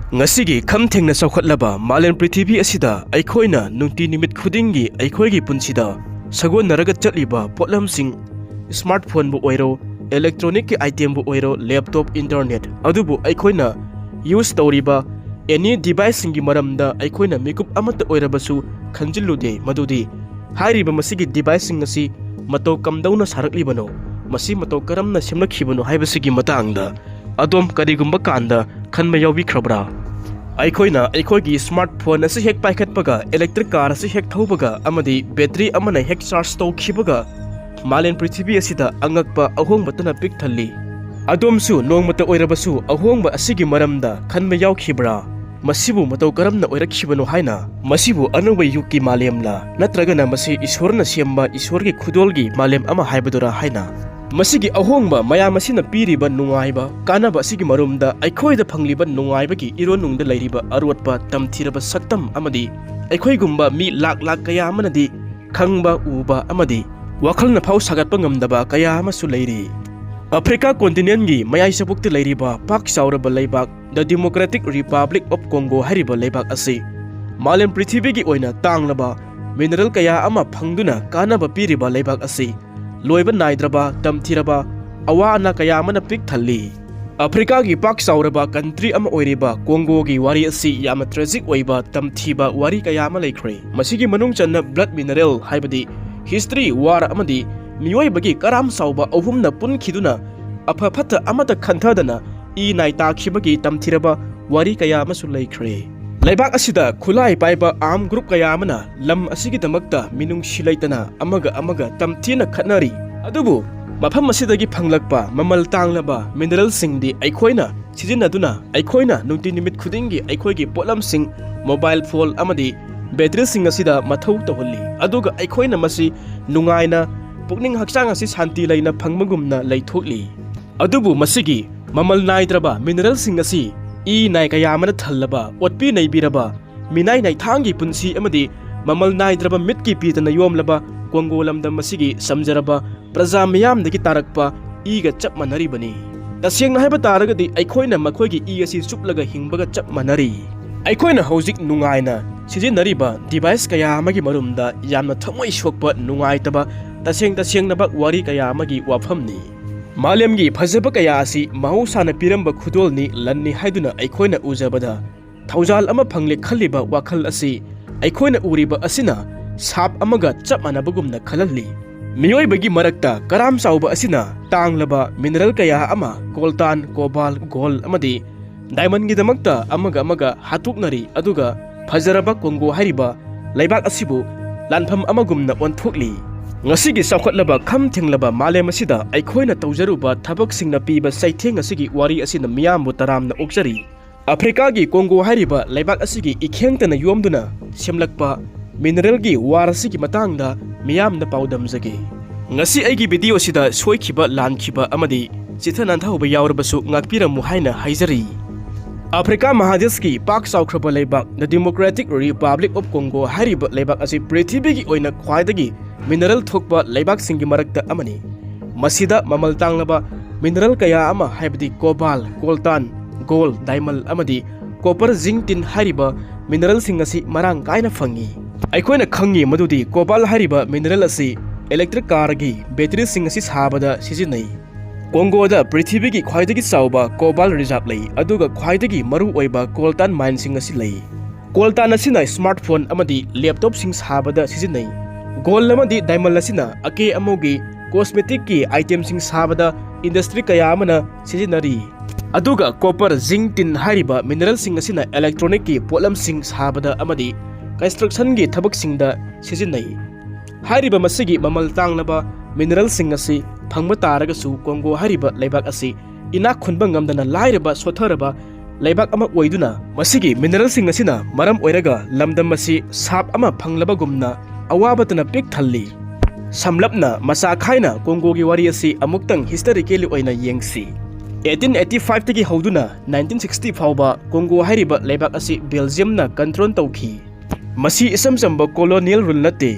Ngasigi khamthengna chawkhatlaba malen prithvi asida aikhoina nungti nimit khudingi aikhoigi punsida sagon naraga chatliba potlamsing smartphone bu oiro electronic item bu oiro laptop internet adubu aikhoina use tawriba any device singi maramda aikhoina mikup amata oirabasu khanjillude madudi hairiba masigi device sing asi mato kamdauna saraklibano masi mato karamna semlakhibano haibasigi matangda adom karigumba kanda khanma yawi khrabra aikhoina aikhoigi smartphone asi hek paikhatpaga electric car asi hek thaubaga amadi battery amana hek charge tawkhibaga malen prithvi asida angakpa ahongba tana pik thalli adomsu nongmata oirabasu ahongba asigi maramda khanma yawkhibra masibu matau karamna oirakhibano haina masibu anuba yukki malemla natragana masi ishorna semba ishorgi khudolgi malem ama haibadura haina masigi ahongba maya masina piriba nungaiba kanaba asigi marumda aikhoida phangliba nungaibagi ironungda leiriba arwatpa tamthiraba saktam amadi aikhoigumba mi lak lak kaya amanadi khangba uba amadi wakhalna phau sagatpa ngamdaba kaya amasu leiri Africa continent gi mayai sabukti leiriba pak sauraba leibak the Democratic Republic of Congo hariba leibak ase malen prithvi gi oina tanglaba mineral kaya ama phangduna kanaba piriba leibak ase loiba naidraba tamthiraba awa ana kaya amana pik thalli Africa gi pak sauraba country ama oiriba Congo gi wari asi yama tragic oiba tamthiba wari kaya ama leikhre masigi manung channa blood mineral haibadi history war amadi miyoibagi karam sauba ahumna punkhiduna apha phatha amata khanthadana I nai takhibagi tamthiraba wari kaya amasu leikhre Laibak asida khulai paiba arm group kaya amana lam asigi damakta minung silaitana amaga tamthina khatnari adubu mafam asidagi phanglakpa mamal tanglaba mineral singdi aikhoina sijinaduna aikhoina nungti nimit khudingi aikhoigi potlam sing mobile phone amadi battery sing asida mathau tawhalli aduga aikhoina masi nungaina pukning hakchang asi shanti laina phangmagumna leithokli adubu masigi mamal naidraba mineral sing asi nai kaya amana thallaba otpi nei biraba minai nai thangi punsi amadi mamal naidraba mitki pitana yomlaba Congo lamda masigi samjaraba praja miyam dagi tarakpa ga chap manari bani tasengna haiba taragadi aikhoina makhoigi asi chuplaga hingbaga chap manari aikhoina hojik nungaina sijinariba device kaya amagi marumda yamna thamoi sokpa nungaitaba tasengnaba wari kaya amagi wafamni Malemgi phajaba kaya asi mahusana piramba khudolni lanni haiduna aikhoina ujabada thaujal ama phangle khaliba wakhal asi aikhoina uriba asina sap amaga chap manabagumna khalalli miyoibagi marakta karam sauba asina tanglaba mineral kaya ama coltan cobalt gold amadi diamond gi damakta amaga hatuknari aduga phajaraba Congo hariba laibak asibu lanpham amagumna onthokli ngasigi saukhatlaba kham thenglaba malem asida aikhoina tawjaruba thabak singna piba saitheng asigi wari asina miyambu taramna okjari Africa gi Congo hariba laibak asigi ikhengtana yomduna semlakpa mineral gi war asigi matangda miyamna paudamjage ngasi aigi video sida soikhiba lankhiba amadi chithanan thauba yawrbasu ngakpiramu haina haijari Africa Mahadesh pak saukraba laibak the Democratic Republic of Congo hariba laibak asi prithvi gi oina khwaidagi mineral thokba laibak singi marakta amani masida mamal tanglaba mineral kaya ama haibadi cobalt coltan gold diamond amadi copper zinc tin hariba mineral sing asi marang kaina phangi aikhoina khangi madudi cobalt hariba mineral asi electric car gi battery sing asi sabada sijinai Congo da prithvi gi khwaidagi sauba cobalt reserve lei aduga khwaidagi maru oiba coltan mine sing asi lei coltan asina smartphone amadi laptop sing sabada sijinai gold amadi diamond asina ake amogi cosmetic ki item sing sabada industry kaya amana sijinari aduga copper zinc tin hariba mineral sing asina electronic ki potlam sing sabada amadi construction gi thabak singda sijinai hariba masigi mamal tanglaba mineral sing asi phangba taragasu Congo hariba laibak asi ina khunba ngamdana lairaba sotharaba laibak ama oiduna masigi mineral sing asina maram oiraga lamdam asi sap ama phanglaba gumna awabatana pik thalli samlapna masa khaina Congo gi wari asi amuktang historically oina yengsi 1885 tagi hauduna 1960 fauba Congo hariba laibak asi Belgium na control tawki masi isamjamba colonial rule nate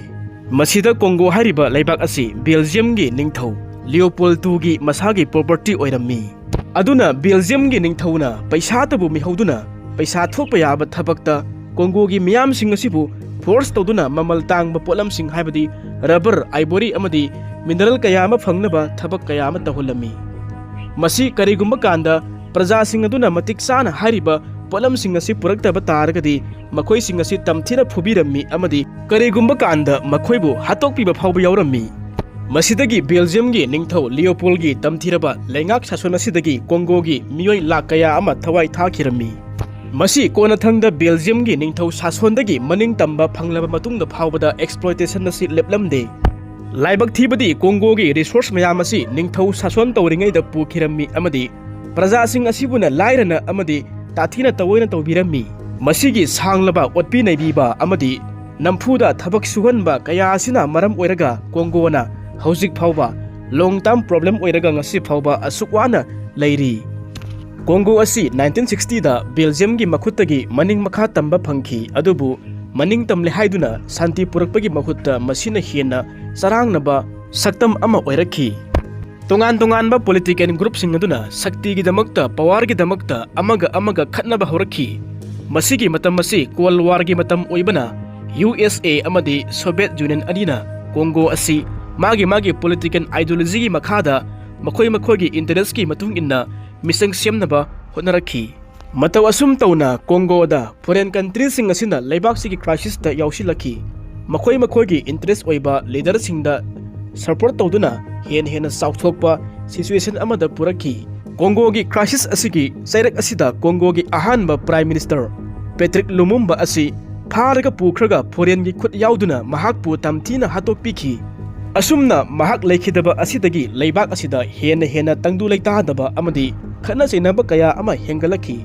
masida Congo hariba laibak asi Belgium gi ningthau Leopold II gi masagi property oirami aduna Belgium gi ningthauna paisa tabu mi hauduna पैसा थोप याब थबकता कोंगोगी मियामसिंग असिबु force तौदुना ममल तांगबा पोटलमसिंग हाइबदी rubber आइबोरी अमदी mineral कया अमा फंगनबा थबक कया अमा तहुलमी मसी करिगुंबा कांदा प्रजासिंग अदुना मतिक साना हारिबा पोटलमसिंग असि पुरक्तबा तारगदी मखोइसिंग असि तमथिना फुबिरम्मी अमदी करिगुंबा कांदा मखोइबु हातोकपिबा फावबा यावरम्मी मसिदगी बेल्जियमगी निंगथौ लियोपोल्गी तमथिरबा लेंगाक सासन असिदगी कोंगोगी मियोय लाख कया अमा थवाई थाखिरम्मी मसी कोनथंगदा बेल्जियमगी निंगथौ सासोनदगी मनिंग तंबा फंगलबा मतुंगदा फावबदा एक्सप्लॉइटेशन असि लेपलमदे लाइबक थीबदी कोंगोगी रिसोर्स मयाम असि निंगथौ सासोन तौरिङैदा पुखिरम्मी अमदी प्रजासिंग असिबुना लाइरना अमदी ताथीना तवोइना तौबिरम्मी मसिगी सांगलबा ओटपी नैबीबा अमदी नमफुदा थबक सुहनबा कया असिना मरम ओइरगा कोंगोना हौजिक फावबा लॉन्ग टर्म प्रॉब्लम ओइरगा ngasi फावबा असुकवाना लैरी कोंगो असी 1960 दा बेल्जियम की मखुत्तगी मनिंग मखा तंबा फंखी अदुबु मनिंग तमले हाइदुना शांति पुरक्पगी मखुत्ता मसिना हेना सरांगनबा सक्तम अमा ओइरखी तोंगान तोंगानबा पॉलिटिकल ग्रुप सिंग अदुना शक्ति की दमकता पावर की दमकता अमगा खतनबा हौरखी मसिगी मतम मसी कोल्ड वार की मतम ओइबना USA अमदी सोवियत यूनियन अनिना कोंगो असी मागी पॉलिटिकल आइडियोलॉजी की मखादा मखोई इंटरेस्ट की मतुंग इन्ना मिसंग सेमनबा होनरखी मतौ असुम तौना कोंगोदा फॉरेन कंट्री सिंग असिना लेबाक सिगी क्राइसिस ता याउसिलखी मखोई की इंटरेस्ट ओइबा लीडर सिंगदा सपोर्ट तौदुना हेन साउथोकपा सिचुएशन अमदा पुरखी कोंगो की क्राइसिस असिगी सैरक असिदा कोंगो की अहानबा प्राइम मिनिस्टर पेट्रिक लुमुम्बा असि फारगा पुखरगा फॉरेन की खुद याउदुना महाकपु तमथीना हातोकपिखी असुमना महाक लेखिदबा असिदगी लेबाक असिदा हेन तंगदु लेतादबा अमदी खना चैनबा कया अमा हेंगलखी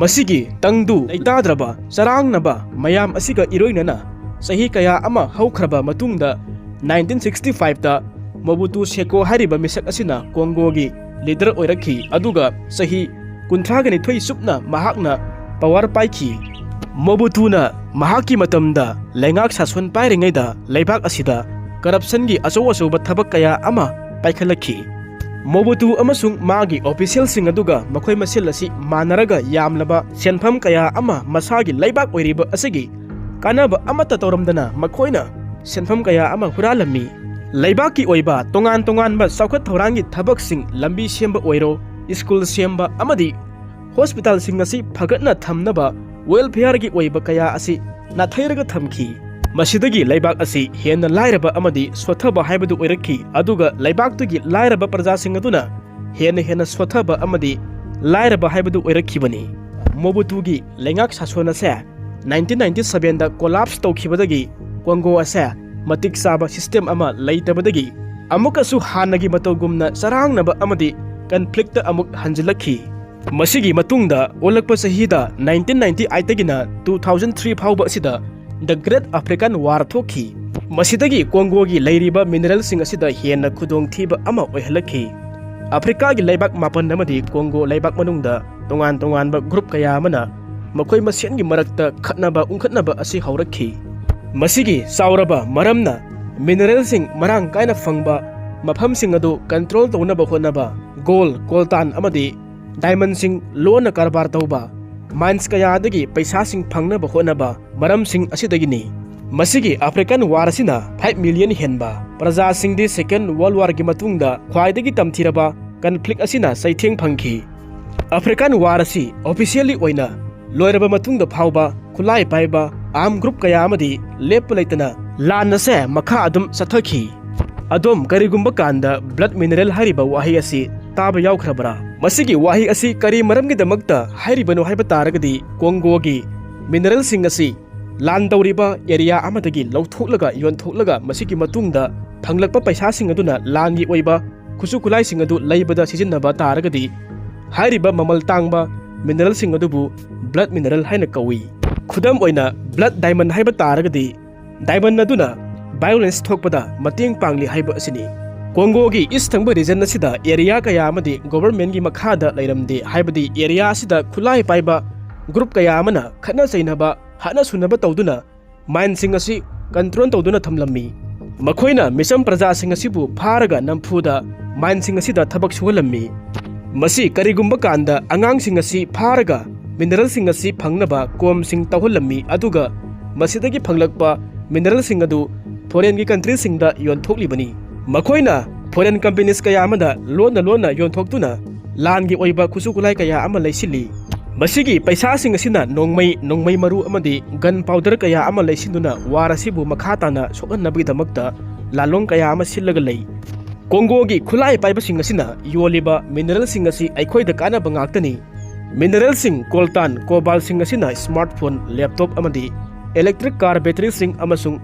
मसिगी तंगदु लेताद्रबा चरांगनबा मयाम असिगा इरोइनना सही कया अमा हौखरबा मतुंगदा 1965 दा मोबुतु सेको हारिबा मिसक असिना कोंगोगी लीडर ओइरखी अदुगा सही 30 सुपना महाकना पावर पाइखी मोबुतुना महाकी मतमदा लेंगाक सासन पाइरिङैदा लेबाक असिदा करप्शन की अचौ थबक कया अमा पाइखलखी मोबुतु अमसुंग मागी ऑफिशियल सिंग अदुगा मखोई मसेल असि मानरगा यामलबा सेनफम कया अमा मसागी लेबाक ओइरिबा असगी कानबा अमता तौरमदना मखोइना सेनफम कया अमा हुरालमी लेबाक की ओइबा तोंगान बा साउखत थौरांगी थबक सिंग लंबी सेमबा ओइरो स्कूल सेमबा अमदी हॉस्पिटल सिंग असि फगतना थमनबा वेलफेयर की ओइबा कया असि नाथैरगा थमखी मसिदगी लेबाक असि हेन लाइरबा अमदी सोथबा हाइबदु ओइरखी अदुगा लेबाकतुगी लाइरबा प्रजासिंग अदुना हेन सोथबा अमदी लाइरबा हाइबदु ओइरखीबनी मोबुतुगी लेंगाक सासोनसे 1997 दा कोलैप्स तौखिबदगी कोंगो असे मतिक साबा सिस्टम अमा लेइतबदगी अमुकसु हानगी मतौगुमना सरांगनबा अमदी कन्फ्लिक्ट अमुक हंजिलखी मसिगी मतुंगदा ओलकपा सहीदा 1998 तगिना 2003 फावबा असिदा द ग्रेट अफ्रीकन वार थोखी मसिदगी कोंगो की लेरिबा मिनरल सिंग असिदा हेन खुदोंग थीबा अमा ओइहलखी अफ्रीका की लेबाक मापन नमदी कोंगो लेबाक मनुंगदा तोंगान बा ग्रुप कया अमना मखोई मसेन की मरक्ता खतनबा उंखतनबा असि हौरखी मसिगी सावरबा मरमना मिनरल सिंग मरांग कायना फंगबा मफम सिंग अदु कंट्रोल तौनबा होनबा गोल्ड कोल्तान अमदी डायमंड सिंग लोन कारबार तौबा माइन्स कयादगी पैसा सिंग फंगनबा होनबा मरम सिंग असिदगिनी मसिगी अफ्रीकन वार असिना 5 मिलियन हेनबा प्रजा सिंग दि सेकेंड वर्ल्ड वार की मतुंगदा ख्वाइदगी तमथिरबा कन्फ्लिक्ट असिना सैथेंग फंखी अफ्रीकन वार असि ऑफिशियली ओइना लोइरबा मतुंगदा फावबा खुलाई पाइबा आर्म ग्रुप कया अमदी लेप लेतना लानसे मखा अदुम सथखी अदोम करिगुंबा कांदा ब्लड मिनरल हारिबा वाही असि ताबा याउखरबरा मसिगी वाही असि करी मरमगी दमकता हारिबनो हाइबा तारगदी कोंगोगी मिनरल सिंग असि लान तौरिबा एरिया अमदगी लौथोकलगा योनथोकलगा मसिगी मतुंगदा फंगलकपा पैसा सिंग अदुना लांगी ओइबा खुसु खुलाई सिंग अदु लैबदा सिजिनबा तारगदी हारिबा ममल तांगबा मिनरल सिंग अदुबु ब्लड मिनरल हाइना कवी खुदम ओइना ब्लड डायमंड हाइबा तारगदी डायमंड अदुना वायलेंस थोकपदा मतेंग पांगली हाइबा असिनी कोंगो की ईस्ट थंब रीजन असिदा एरिया कया अमदी गवर्नमेंट की मखादा लैरमदे हाइबदी एरिया असिदा खुलाई पाइबा ग्रुप कया अमना खना सैनबा हाना सुनबा तौदुना माइन सिंग असि कंट्रोल तौदुना थमलम्मी मखोइना मिसम प्रजा सिंग असिबु फारगा नमफुदा माइन सिंग असिदा थबक सुहलम्मी मसी करिगुंबा कांदा अंगांग सिंग असि फारगा mineralsing asi phangnaba komsing tawholammi aduga masidagi phanglakpa mineralsing adu foreign gi country singda yonthoklibani makoina foreign companies kaya amada lona yonthoktuna langi oiba kusukulai kaya ama laisili masigi paisa sing asina nongmai maru amadi gun powder kaya ama laisinduna warasibu makhatana sokannabi damakta lalong kaya ama sillaga lei CONGO gi khulai paiba sing asina yoliba mineral sing asi aikhoida kana bangaktani mineral sing coltan cobalt sing asina smartphone laptop amadi electric car battery sing amasung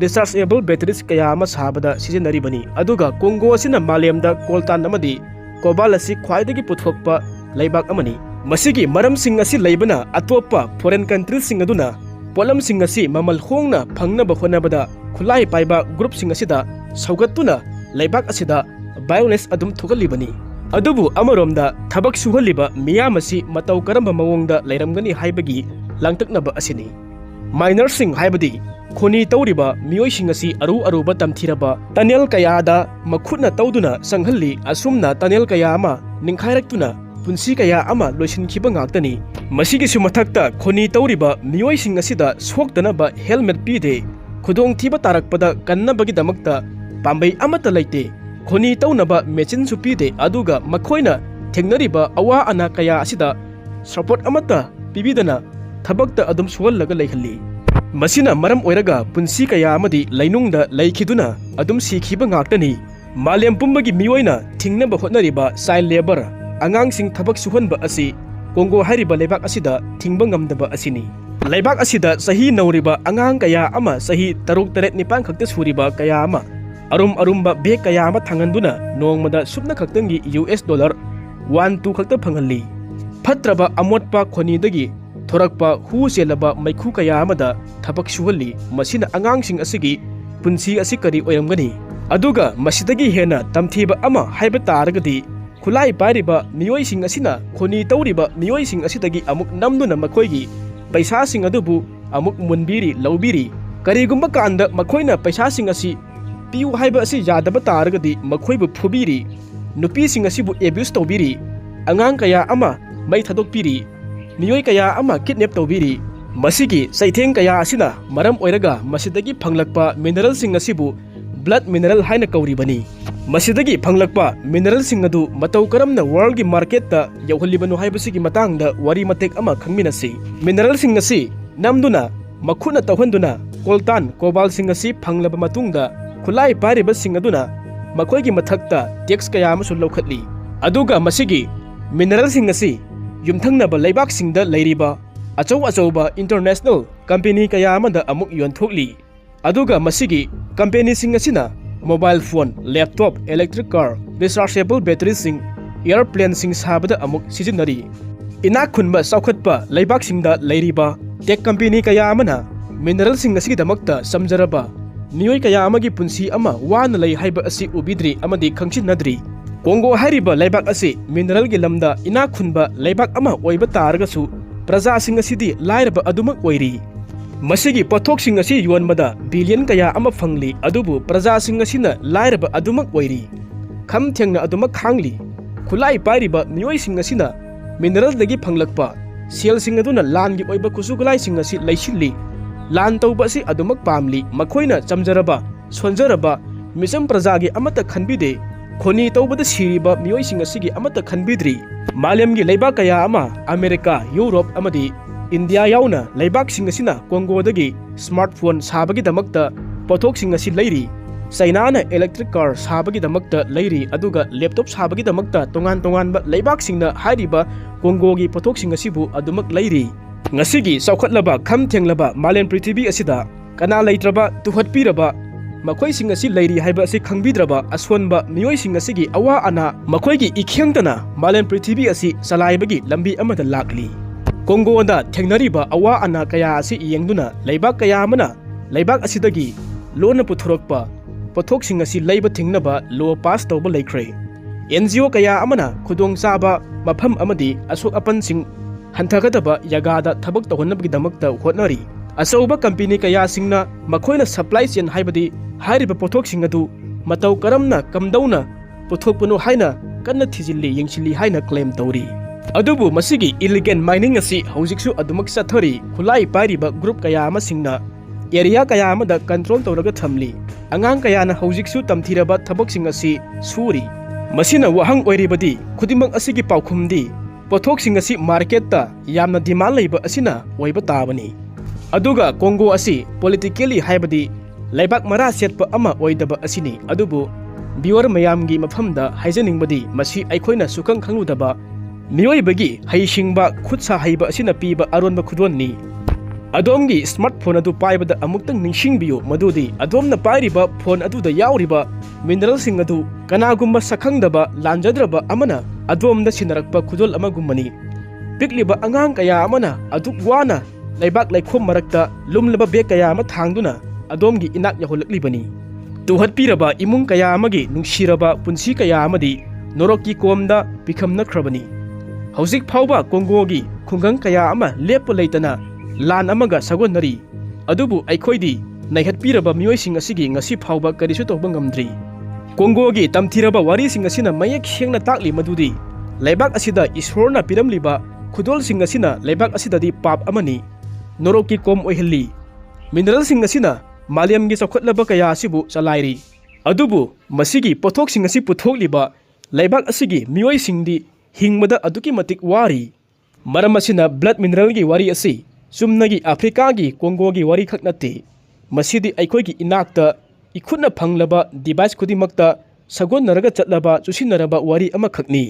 rechargeable batteries kaya ama sabada sijenaribani aduga CONGO asina malemda coltan amadi cobalt asi khwaidagi puthokpa laibak amani masigi maram sing asi laibana atopa foreign countries sing aduna polam sing asi mamal hongna phangnaba honabada khulai paiba group sing asida saugattuna laibak asida violence adum thogalibani adubu amaromda thabak suhaliba miyam asi matau karamba mawongda lairamgani haibagi langtaknaba asini minor sing haibadi khoni tawriba miyoi sing asi aruba tamthiraba tunnel kayada makhutna tawduna sanghalli asumna tunnel kaya ama ningkhairaktuna punsi kaya ama loisinkiba ngaktani masigi sumathakta khoni tawriba miyoi sing asida soktanaba helmet pide khudong thiba tarakpada kannabagi damakta pambai amata laite khoni tawnaba machine su pide aduga makhoina thengnariba awa ana kaya asida support amata pibidana thabakta adum suwallaga leihalli masina maram oiraga punsi kaya amadi lainungda leikhiduna adum sikhiba ngaktani malem pumbagi miyoina thingnaba hotnariba child labor angangsing thabak suhanba asi CONGO hariba lebak asida thingba ngamdaba asini lebak asida sahi nauriba angang kaya ama sahi taruk taret nipang khakta suriba kaya ama arumba beg kaya ama thanganduna nongmada subna khaktangi US dollar 1-2 khakta phangalli phatraba amotpa khoni dagi thorakpa hu selaba maikhu kaya amada thabak suhalli masina angangsing asigi punsi asi kari oyamgani aduga masidagi hena tamthiba ama haiba taragadi khulai pariba miyoi sing asina khoni tawriba miyoi sing asidagi amuk namduna makhoigi paisa sing adubu amuk munbiri lawbiri karigumba kanda makhoina paisa sing asi piu haiba asi yadaba taragadi makhoibu phubiri nupi sing asibu abuse tawbiri angang kaya ama mai thadokpiri miyoi kaya ama kidnap tawbiri masigi saitheng kaya asina maram oiraga masidagi phanglakpa mineral sing asibu blood mineral haina kauribani masidagi phanglakpa mineral sing adu matau karamna world gi market ta yauhalibanu haibasigi matangda wari matek ama khangminasi mineral sing asi namduna makhuna tawhanduna coltan cobalt sing asi phanglaba matungda khulai pariba sing aduna makhoigi mathakta tax kaya amasu lawkhatli aduga masigi mineral sing asi yumthangnaba laibak singda leiriba achauba international company kaya amada amuk yonthokli aduga masigi company sing asina mobile phone laptop electric car rechargeable battery sing airplane sing sabada amuk sijinari ina khunba saukhatpa laibak singda leiriba tech company kaya amana mineral sing asigi damakta samjaraba miyoi kaya amagi punsi ama wana lei haiba asi ubidri amadi khangchinadri CONGO hariba laibak asi mineral gi lamda ina khunba laibak ama oiba taragasu praja sing asidi lairaba adumak oiri masigi pothok sing asi yonmada billion kaya ama phangli adubu praja sing asina lairaba adumak oiri kham thengna adumak khangli khulai pariba miyoi sing asina mineral dagi phanglakpa sel sing aduna lan gi oiba kusuglai sing asi leisilli lan tauba si adumak pamli makhoina chamjaraba sonjaraba misam praja gi amata khanbide khoni tawbada siriba miyoi sing asigi amata khanbidri malem gi leiba kaya ama America Europe amadi India yauna leibak sing asina CONGO dagi smartphone sabagi damakta pothok sing asi leiri China na electric car sabagi damakta leiri aduga laptop sabagi damakta tongan ba leibak singna hariba CONGO gi pothok sing asibu adumak leiri ngasigi saukhatlaba kham thenglaba malen prithvi asida kana leitraba tuhatpiraba makhoi sing asi leiri haiba asi khangbidraba aswanba miyoi sing asigi awa ana makhoi gi ikhyangtana malen prithvi asi salaibagi lambi amada lakli CONGO da thengnariba awa ana kaya asi yengduna leibak kaya amana leibak asidagi lona puthorokpa pothok sing asi leiba thingnaba law pass tawba leikhre NGO kaya amana khudong chaba mafam amadi asok apan sing hanthakadaba yagada thabak tawhonnabagi damakta hotnari asauba company kaya singna makhoina supply chain haibadi hariba pothok sing adu matau karamna kamdauna pothok puno haina kanna thijilli yengchili haina claim tawri ꯑꯗꯨꯕꯨ ꯃꯁꯤꯒꯤ elegant mining ꯑꯁꯤ ꯍꯧꯖꯤꯛꯁꯨ ꯑꯗꯨꯃꯛ ꯆꯠꯊꯔꯤ ꯈꯨꯠꯂꯥꯏ ꯄꯥꯏꯔꯤꯕ group ꯀꯌꯥ ꯑꯃꯁꯤꯡꯅ area ꯀꯌꯥ ꯑꯃꯗ ꯀꯟꯇ꯭ꯔꯣꯜ ꯇꯧꯔꯒ ꯊꯝꯂꯤ ꯑꯉꯥꯡ ꯀꯌꯥꯅ ꯍꯧꯖꯤꯛꯁꯨ ꯇꯝꯊꯤꯔꯕ ꯊꯕꯛꯁꯤꯡ ꯑꯁꯤ ꯁꯨꯔꯤ ꯃꯁꯤꯅ ꯋꯥꯍꯪ ꯑꯣꯏꯔꯤꯕꯗꯤ ꯈꯨꯗꯤꯡꯃꯛ ꯑꯁꯤꯒꯤ ꯄꯥꯎꯈꯨꯝꯗꯤ ꯄꯣꯠꯊꯣꯛꯁꯤꯡ ꯑꯁꯤ ꯃꯥꯔꯀꯦꯠꯇ ꯌꯥꯝꯅ ꯗꯤꯃꯥꯟ ꯂꯩꯕ ꯑꯁꯤꯅ ꯑꯣꯏꯕ ꯇꯥꯕꯅꯤ ꯑꯗꯨꯒ ꯀꯣꯡꯒꯣ ꯑꯁꯤ ꯄꯣꯂꯤꯇꯤꯀꯦꯜꯂꯤ ꯍꯥꯏꯕꯗꯤ ꯂꯩꯕꯥꯛ ꯃꯔꯥ ꯁꯦꯠꯄ ꯑꯃ ꯑꯣꯏꯗꯕ ꯑꯁꯤꯅꯤ ꯑꯗꯨꯕꯨ ꯚꯤꯌꯨꯋꯔ ꯃꯌꯥꯝꯒꯤ ꯃꯐꯝꯗ ꯍꯥꯏꯖꯅꯤꯡꯕꯗꯤ ꯃꯁꯤ ꯑꯩꯈꯣꯏꯅ ꯁꯨꯈꯪ ꯈꯪꯂꯨꯗꯕ ꯃꯤꯑꯣꯏꯕꯒꯤ ꯍꯩꯁꯤꯡꯕ ꯈꯨꯠ ꯁꯥ ꯍꯩꯕ ꯑꯁꯤꯅ ꯄꯤꯕ ꯑꯔꯣꯟꯕ ꯈꯨꯗꯣꯜꯅꯤ ꯑꯗꯣꯝꯒꯤ ꯁ꯭ꯃꯥꯔꯠꯐꯣꯟ ꯑꯗꯨ ꯄꯥꯏꯕꯗ ꯑꯃꯨꯛꯇꯪ ꯅꯤꯡꯁꯤꯡꯕꯤꯌꯨ ꯃꯗꯨꯗꯤ ꯑꯗꯣꯝꯅ ꯄꯥꯏꯔꯤꯕ ꯐꯣꯟ ꯑꯗꯨꯗ ꯌꯥꯎꯔꯤꯕ ꯃꯤꯅꯔꯦꯜꯁꯤꯡ ꯑꯗꯨ ꯀꯅꯥꯒꯨꯝꯕ ꯁꯛꯈꯪꯗꯕ ꯂꯥꯟꯖꯗ꯭ꯔꯕ ꯑꯃꯅ ꯑꯗꯣꯝꯗ ꯁꯤꯟꯅꯔꯛꯄ ꯈꯨꯗꯣꯜ ꯑꯃꯒꯨꯝꯕꯅꯤ ꯄꯤꯛꯂꯤꯕ ꯑꯉꯥꯡ ꯀꯌꯥ ꯑꯃꯅ ꯑꯗꯨꯛ ꯋꯥꯅ ꯂꯩꯕꯥꯛ ꯂꯩꯈꯣꯝ ꯃꯔꯛꯇ ꯂꯨꯝꯂꯕ ꯕꯦꯒ ꯀꯌꯥ ꯑꯃ ꯊꯥꯡꯗꯨꯅ ꯑꯗꯣꯝꯒꯤ ꯏꯅꯥꯛ ꯌꯧꯍꯜꯂꯛꯂꯤꯕꯅꯤ ꯇꯨꯍꯠꯄꯤꯔꯕ ꯏꯃꯨꯡ ꯀꯌꯥ ꯑꯃꯒꯤ ꯅꯨꯡꯁꯤꯔꯕ ꯄꯨꯟꯁꯤ ꯀꯌꯥ ꯑꯃꯗꯤ ꯅꯣꯔꯣꯛꯀꯤ ꯀꯣꯝꯗ ꯄꯤꯈꯝꯅꯈ꯭ꯔꯕꯅꯤ ꯍꯧꯖꯤꯛ ꯐꯥꯎꯕ ꯀꯣꯡꯒꯣꯒꯤ ꯈꯨꯡꯒꯪ ꯀꯌꯥ ꯑꯃ ꯂꯦꯞꯄ ꯂꯩꯇꯅ ꯂꯥꯟ ꯑꯃꯒ ꯁꯥꯒꯣꯟꯅꯔꯤ ꯑꯗꯨꯕꯨ ꯑꯩꯈꯣꯏꯗꯤ ꯅꯩꯍꯠꯄꯤꯔꯕ ꯃꯤꯑꯣꯏꯁꯤꯡ ꯑꯁꯤꯒꯤ ꯉꯁꯤ ꯐꯥꯎꯕ ꯀꯔꯤꯁꯨ ꯇꯧꯕ ꯉꯝꯗ꯭ꯔꯤ ꯀꯣꯡꯒꯣꯒꯤ ꯇꯝꯊꯤꯔꯕ ꯋꯥꯔꯤꯁꯤꯡ ꯑꯁꯤꯅ ꯃꯌꯦꯛ ꯁꯦꯡꯅ ꯇꯥꯛꯂꯤ ꯃꯗꯨꯗꯤ ꯂꯩꯕꯥꯛ ꯑꯁꯤꯗ ꯏꯁꯣꯔꯅ ꯄꯤꯔꯝꯂꯤꯕ ꯈꯨꯗꯣꯜꯁꯤꯡ ꯑꯁꯤꯅ ꯂꯩꯕꯥꯛ ꯑꯁꯤꯗꯗꯤ ꯄꯥꯞ ꯑꯃꯅꯤ ꯅꯣꯔꯣꯛꯀꯤ ꯀꯣꯝ ꯑꯣꯏꯍꯜꯂꯤ ꯃꯤꯅꯔꯦꯜꯁꯤꯡ ꯑꯁꯤꯅ ꯃꯥꯂꯦꯝꯒꯤ ꯆꯥꯎꯈꯠꯂꯕ ꯀꯌꯥ ꯑꯁꯤꯕꯨ ꯆꯂꯥꯏꯔꯤ ꯑꯗꯨꯕꯨ ꯃꯁꯤꯒꯤ ꯄꯣꯠꯊꯣꯛꯁꯤꯡ ꯑꯁꯤ ꯄꯨꯊꯣꯛꯂꯤꯕ ꯂꯩꯕꯥꯛ ꯑꯁꯤꯒꯤ ꯃꯤꯑꯣꯏꯁꯤꯡꯗꯤ ꯍꯤꯡꯕꯗ ꯑꯗꯨꯛꯀꯤ ꯃꯇꯤꯛ ꯋꯥꯔꯤ ꯃꯔꯝ ꯑꯁꯤꯅ ꯕ꯭ꯂꯗ ꯃꯤꯅꯔꯦꯜꯒꯤ ꯋꯥꯔꯤ ꯑꯁꯤ ꯆꯨꯝꯅꯒꯤ ꯑꯐ꯭ꯔꯤꯀꯥꯒꯤ ꯀꯣꯡꯒꯣꯒꯤ ꯋꯥꯔꯤ ꯈꯛ ꯅꯠꯇꯦ ꯃꯁꯤꯗꯤ ꯑꯩꯈꯣꯏꯒꯤ ꯏꯅꯥꯛꯇ ꯏꯈꯨꯠꯅ ꯐꯪꯂꯕ ꯗꯤꯚꯥꯏꯁ ꯈꯨꯗꯤꯡꯃꯛꯇ ꯁꯥꯒꯣꯟꯅꯔꯒ ꯆꯠꯂꯕ ꯆꯨꯁꯤꯟꯅꯔꯕ ꯋꯥꯔꯤ ꯑꯃꯈꯛꯅꯤ